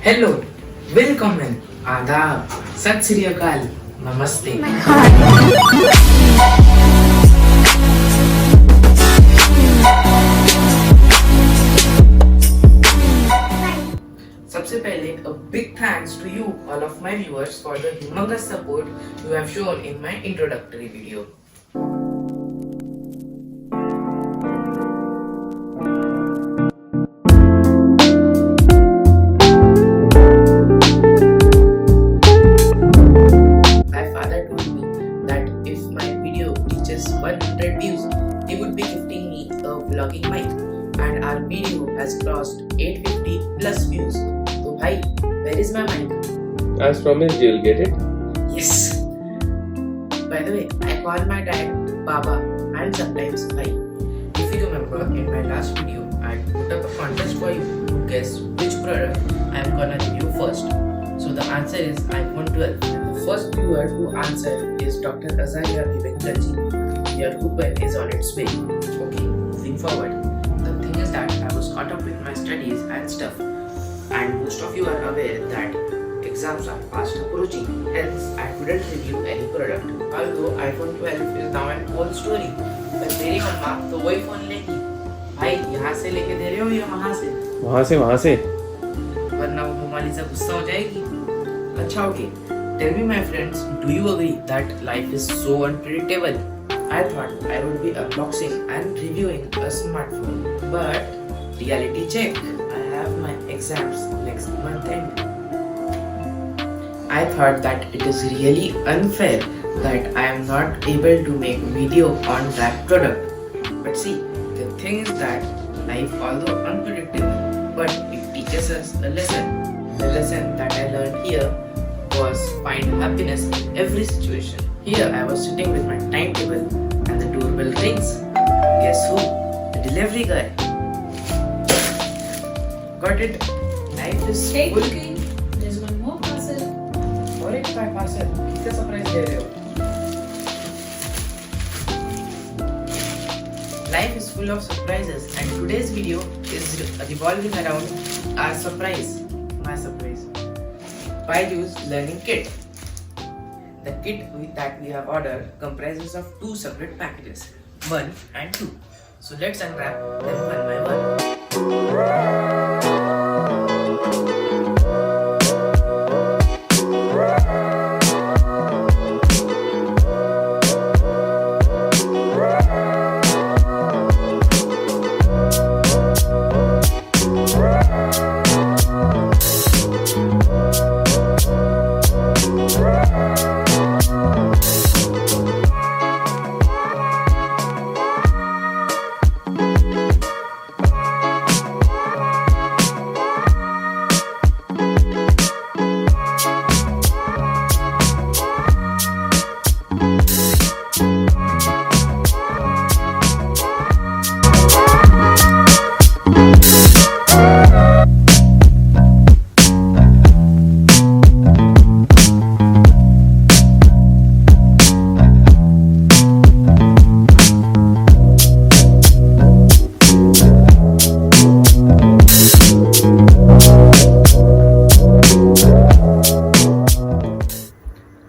Hello, welcome in, आदाब, सत श्री अकाल, नमस्ते। सबसे पहले a big thanks to you all of my viewers for the humongous support you have shown in my introductory video. My father told me that if my video reaches 100 views, he would be gifting me a vlogging mic, and our video has crossed 850 plus views. So, bhai, where is my mic? As promised, you'll get it. Yes. By the way, I call my dad Baba and sometimes Bhai. If you remember, in my last video, I put up a contest for you to guess which product I am gonna review first. So the answer is iPhone 12. And the first viewer to answer is Dr. Azaria Vivekji. Your coupon is on its way. Okay, moving forward. The thing is that I was caught up with my studies and stuff, and most of you are aware that exams are fast approaching, hence I couldn't review any product. Although iPhone 12 is now an old story, but तेरी मम्मा तो वही phone लेगी। भाई यहाँ से लेके दे रहे हो या वहाँ से? वरना वो मोमाली से गुस्सा हो जाएगी। अच्छा okay, tell me my friends, do you agree that life is so unpredictable? I thought I would be unboxing and reviewing a smartphone, but reality check, I have my exams next month end. I thought that it is really unfair that I am not able to make video on that product. But see, the thing is that life, although unpredictable, but it teaches us a lesson. The lesson that I learned here was find happiness in every situation. Here I was sitting with my timetable and the doorbell rings. Guess who? The delivery guy. Got it? Life is full. There's one more parcel. और एक parcel किसका surprise दे रहे हो? Life is full of surprises, and today's video is revolving around our surprise, my surprise, BYJU'S Learning Kit. The kit that we have ordered comprises of two separate packages, 1 and 2. So let's unwrap them one by one.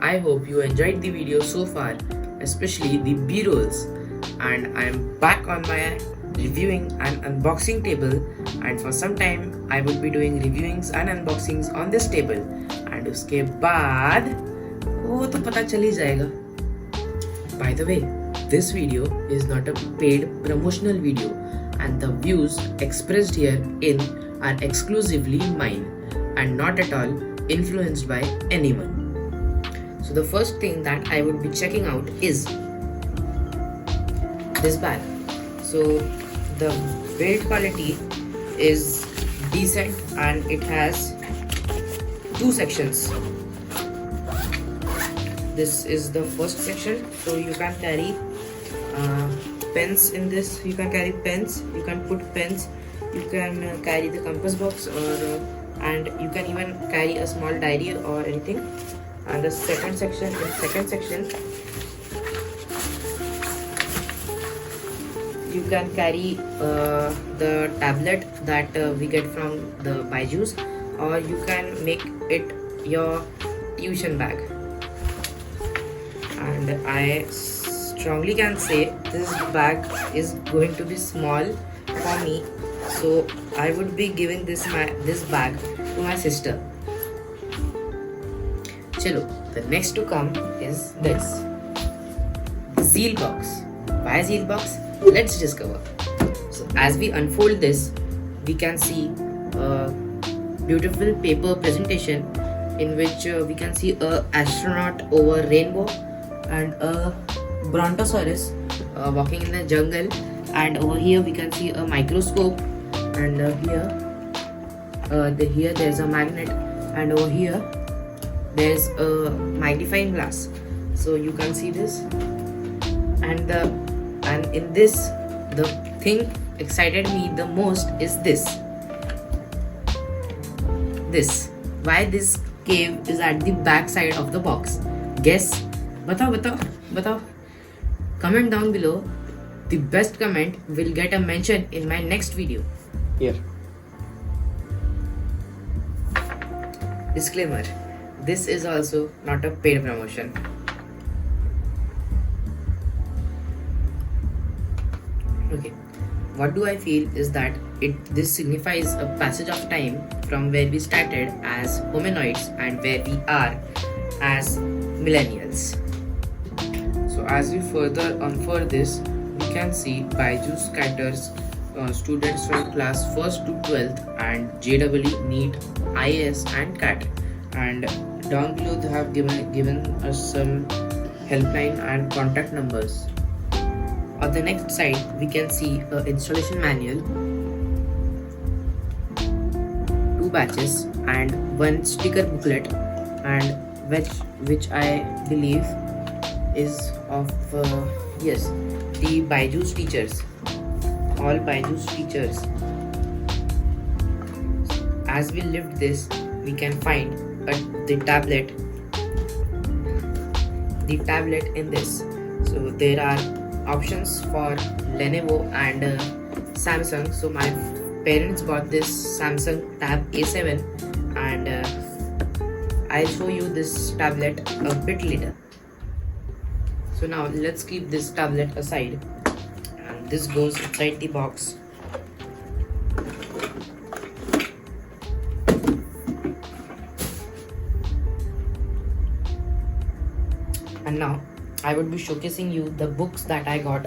I hope you enjoyed the video so far, especially the B-rolls, and I am back on my reviewing and unboxing table, and for some time I will be doing reviewings and unboxings on this table, and उसके बाद वो तो पता चल ही जाएगा. By the way, this video is not a paid promotional video, and the views expressed herein are exclusively mine and not at all influenced by anyone. So the first thing that I would be checking out is this bag. So the build quality is decent and it has two sections. This is the first section, so you can carry pens in this. You can carry pens, you can put pens, you can carry the compass box, and you can even carry a small diary or anything. And the second section, you can carry the tablet that we get from the BYJU'S. or you can make it your tuition bag. And I strongly can say this bag is going to be small for me, so I would be giving this bag to my sister. Chalo, the next to come is this Zeal box. Why Zeal box? Let's discover. So as we unfold this, we can see a beautiful paper presentation in which we can see a astronaut over rainbow and a brontosaurus walking in the jungle, and over here we can see a microscope, and here there's a magnet, and over here there's a magnifying glass, so you can see this. And in this, the thing excited me the most is this. Why this cave is at the back side of the box? Guess. Batao. Comment down below. The best comment will get a mention in my next video. Here. Disclaimer. This is also not a paid promotion. Okay. What do I feel is that this signifies a passage of time from where we started as hominoids and where we are as millennials. So as we further unfold this, we can see BYJU'S caters students from class 1st to 12th and JEE, NEET, IAS and CAT, and down below they have given us some helpline and contact numbers. On the next side, we can see an installation manual, 2 batches and 1 sticker booklet, and which I believe is of the BYJU'S teachers, all BYJU'S teachers. As we lift this, we can find the tablet in this. So there are options for Lenovo and Samsung. So my parents got this Samsung Tab A7, and I'll show you this tablet a bit later. So now let's keep this tablet aside, and this goes inside the box. And now I would be showcasing you the books that I got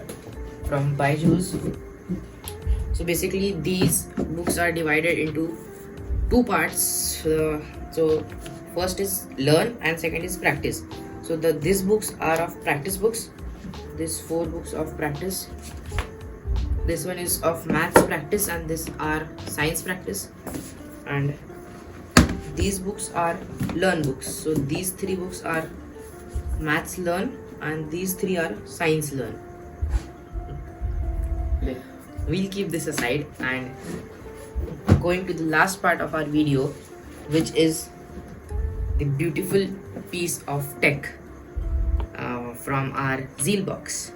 from BYJU'S. So basically these books are divided into 2 parts. So first is learn and second is practice. So these books are of practice books. These 4 books of practice. This one is of maths practice and this are science practice. And these books are learn books. So these 3 books are maths learn and these 3 are science learn. We'll keep this aside and going to the last part of our video, which is the beautiful piece of tech from our Zeal box.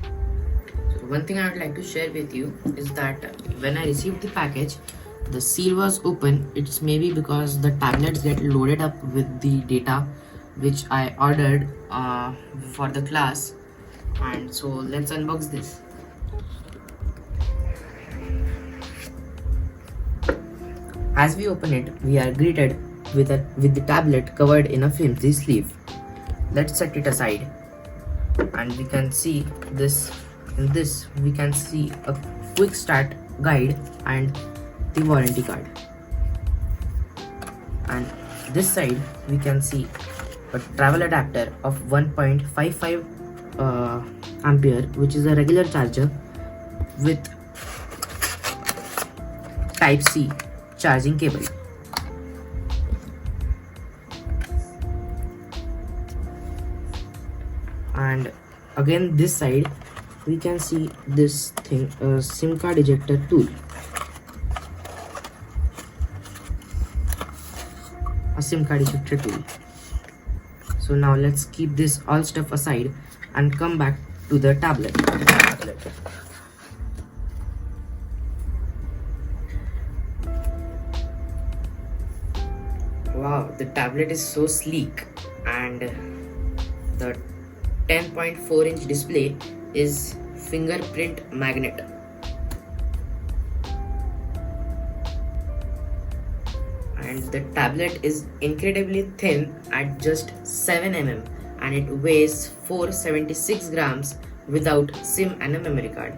So one thing I would like to share with you is that when I received the package, the seal was open. It's maybe because the tablets get loaded up with the data which I ordered for the class. And so let's unbox this. As we open it, we are greeted with the tablet covered in a flimsy sleeve. Let's set it aside, and we can see this. In this, we can see a quick start guide and the warranty card. And this side, we can see a travel adapter of 1.55 ampere, which is a regular charger with Type-C charging cable. And again this side we can see this thing, a SIM card ejector tool. So now let's keep this all stuff aside and come back to the tablet. The tablet is so sleek, and the 10.4-inch display is fingerprint magnet. And the tablet is incredibly thin at just 7 mm, and it weighs 476 grams without SIM and a memory card.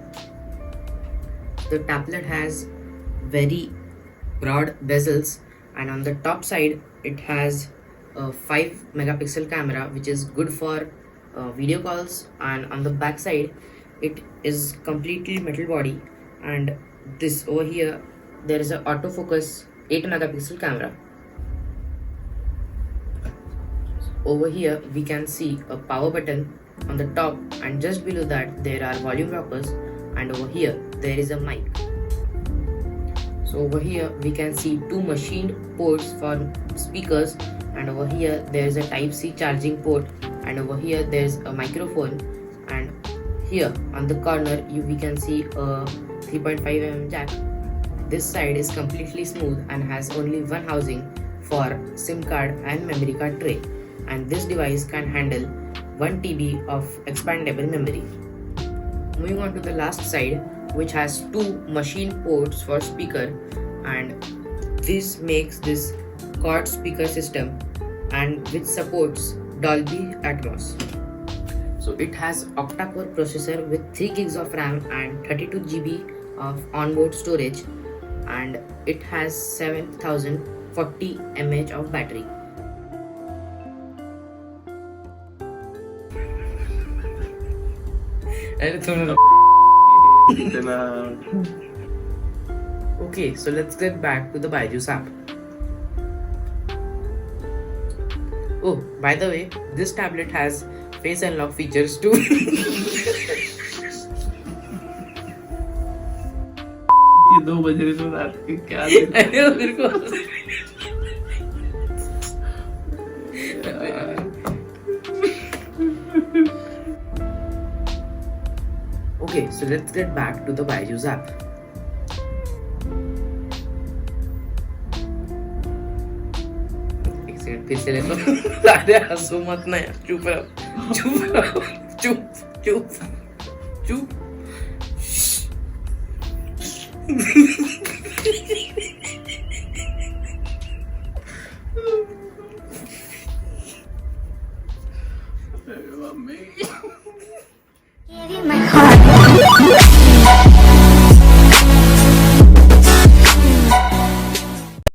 The tablet has very broad bezels, and on the top side it has a 5 megapixel camera, which is good for video calls, and on the back side it is completely metal body, and this over here there is a autofocus 8 megapixel camera. Over here we can see a power button on the top, and just below that there are volume rockers, and over here there is a mic. So over here we can see two machined ports for speakers, and over here there is a Type-C charging port, and over here there is a microphone, and here on the corner we can see a 3.5mm jack. This side is completely smooth and has only one housing for SIM card and memory card tray, and this device can handle 1 TB of expandable memory. Moving on to the last side, which has two machine ports for speaker, and this makes this quad speaker system, and which supports Dolby Atmos. So it has octa-core processor with 3 gigs of RAM and 32 GB of onboard storage, and it has 7040 mAh of battery. Okay, so let's get back to the BYJU'S app. Oh, by the way, this tablet has face unlock features too. ये 2 बज रहे थे रात के, क्या मेरे को Okay, so let's get back to the BYJU'S app. एक सेकंड फिर से ले लो. अरे हंसो मत ना यार, चुप रहो, चुप. Mummy Give you my